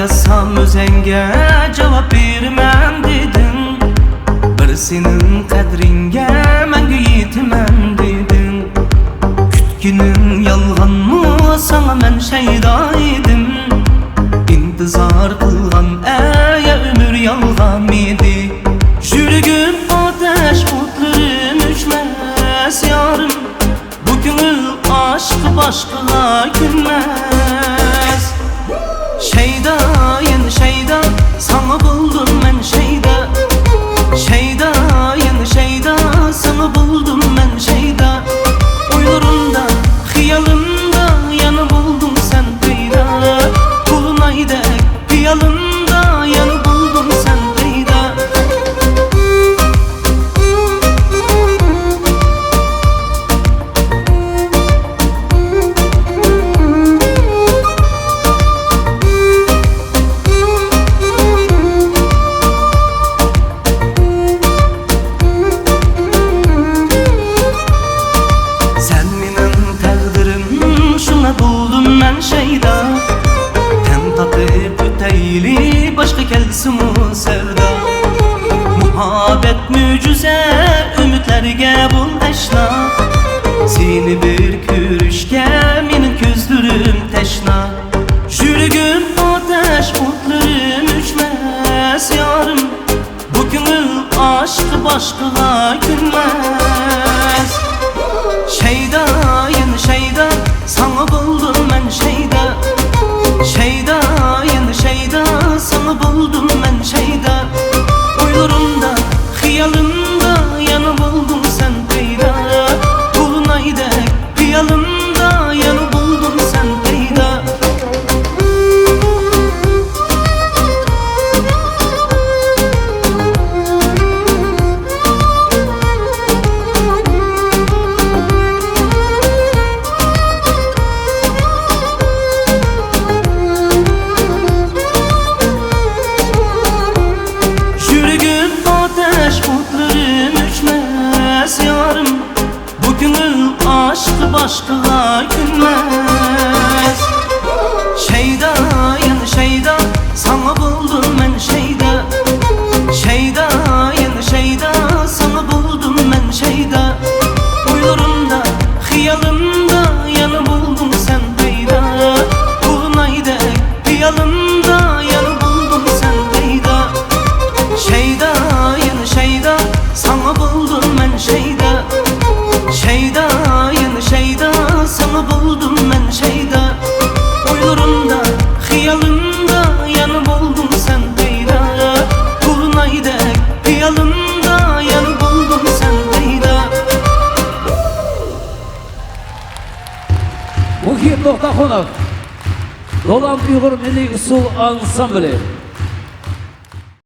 yazsam özenge cevap bermem dedin. Bir senin kadringe menge yetmem dedin. Kütkünün yalgan mı sana men şeyda edim. İntizar kılgan aya ömür yalgan mıydı? Yürügüm ateş otlarım üçmez yarım. Bu gönül aşkı başkına gülmez. Şeyda yeni şeyda sana buldum ben şeyda. Şeyda yeni şeyda sana buldum ben şeyda. Uylarımda hıyalımda yanı buldum sen peyda. Kulunayda hıyalımda yanı buldum sen peyda. Şeyda ten takıp öteyli başka kelsin o sevda. Muhabbet mücüze ümitlerge bul eşna. Seni bir körüşke menin közlerim teşna. Yürügüm ateş otlarım üçmez yarım. Bu gönül aşkı başkına gülmez. Şeyda yeni şeyda sana buldum ben şeyda. Şeyda yeni şeyda sana buldum ben şeyda. Uylarımda hıyalımda yanı buldum sen peyda. Kulunayda hıyalımda yanı buldum sen peyda. Bu gönül aşkı başkına gülmez. Şeyda yeni şeyda sana buldum ben şeyda. Şeyda yeni şeyda sana buldum ben şeyda. Uylarımda hıyalımda yanı buldum sen peyda. Kulunayda hıyalımda yanı buldum sen peyda. Şeyda yeni şeyda sana buldum ben şeyda. Şeyda yeni şeyda sana buldum ben şeyda. Uylarımda hıyalımda yanı buldum sen peyda. Kulunayda hıyalımda yanı buldum sen peyda. Muhit To'xtaxonov Do'lan Uyg'ur milliy usul ansambli